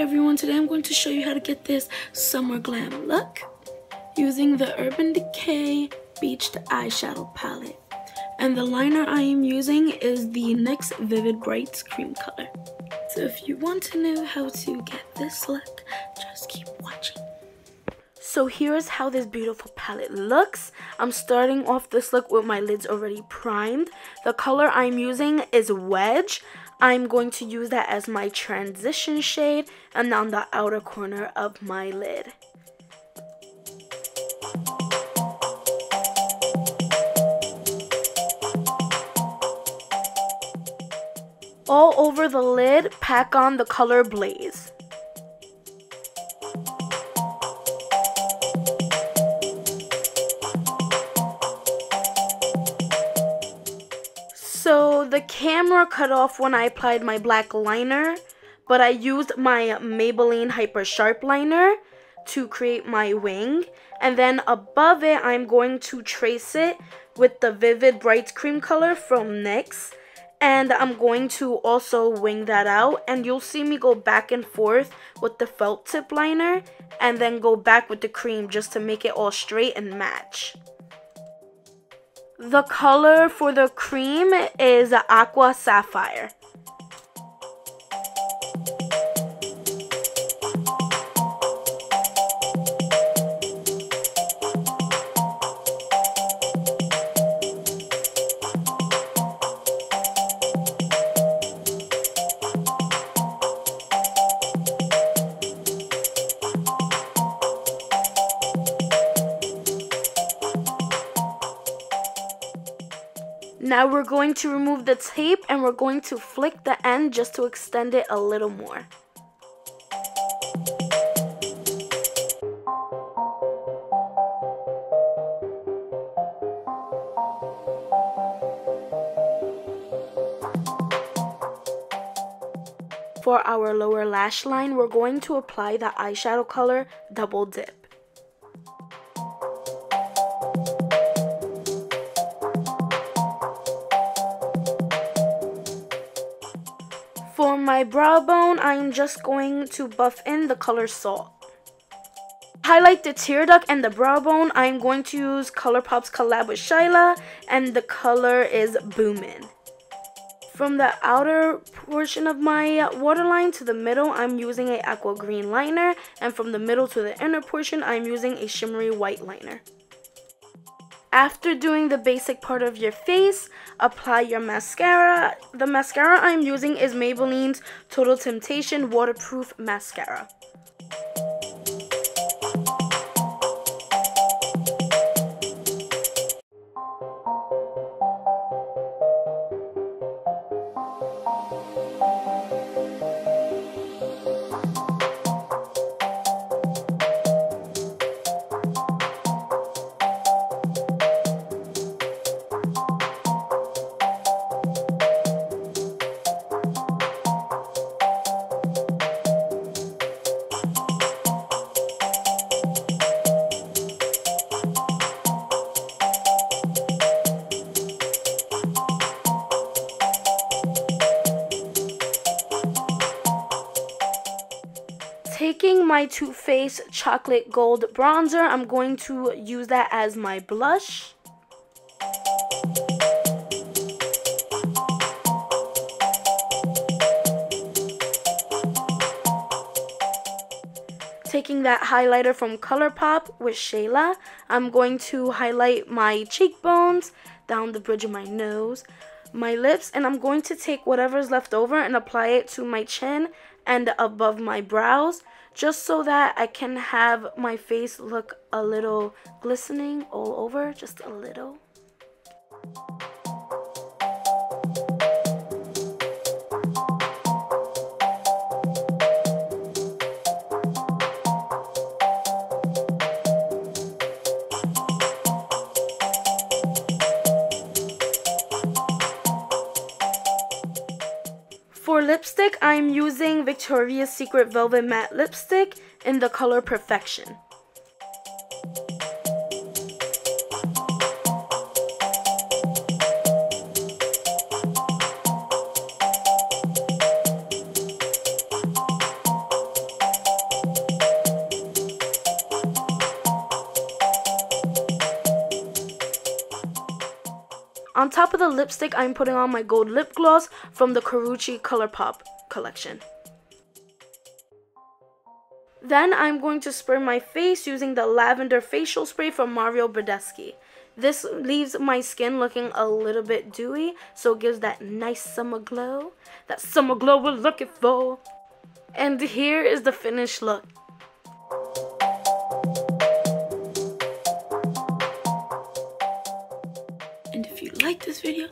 everyone, today I'm going to show you how to get this summer glam look using the Urban Decay Beached Eyeshadow Palette. And the liner I am using is the NYX Vivid Brights Cream color. So if you want to know how to get this look, just keep watching. So here's how this beautiful palette looks. I'm starting off this look with my lids already primed. The color I'm using is Wedge. I'm going to use that as my transition shade and on the outer corner of my lid. All over the lid, pack on the color Blaze. So the camera cut off when I applied my black liner, but I used my Maybelline Hyper Sharp liner to create my wing. And then above it, I'm going to trace it with the Vivid Brights Cream color from NYX. And I'm going to also wing that out. And you'll see me go back and forth with the felt tip liner and then go back with the cream just to make it all straight and match. The color for the cream is Aqua Sapphire. Now we're going to remove the tape and we're going to flick the end just to extend it a little more. For our lower lash line, we're going to apply the eyeshadow color Double Dip. For my brow bone, I'm just going to buff in the color Salt. Highlight the tear duct and the brow bone, I'm going to use Colourpop's collab with Shayla, and the color is Boomin. From the outer portion of my waterline to the middle, I'm using a Aqua Green liner, and from the middle to the inner portion, I'm using a shimmery white liner. After doing the basic part of your face, apply your mascara. The mascara I'm using is Maybelline's Total Temptation Waterproof Mascara. Taking my Too Faced Chocolate Gold Bronzer, I'm going to use that as my blush. Taking that highlighter from Colourpop with Shayla, I'm going to highlight my cheekbones, down the bridge of my nose, my lips, and I'm going to take whatever's left over and apply it to my chin and above my brows, just so that I can have my face look a little glistening all over, just a little. For lipstick, I'm using Victoria's Secret Velvet Matte Lipstick in the color Perfection. On top of the lipstick, I'm putting on my gold lip gloss from the Karrueche Colourpop collection. Then I'm going to spray my face using the Lavender facial spray from Badescu. This leaves my skin looking a little bit dewy, so it gives that nice summer glow. That summer glow we're looking for. And here is the finished look. And if you like this video,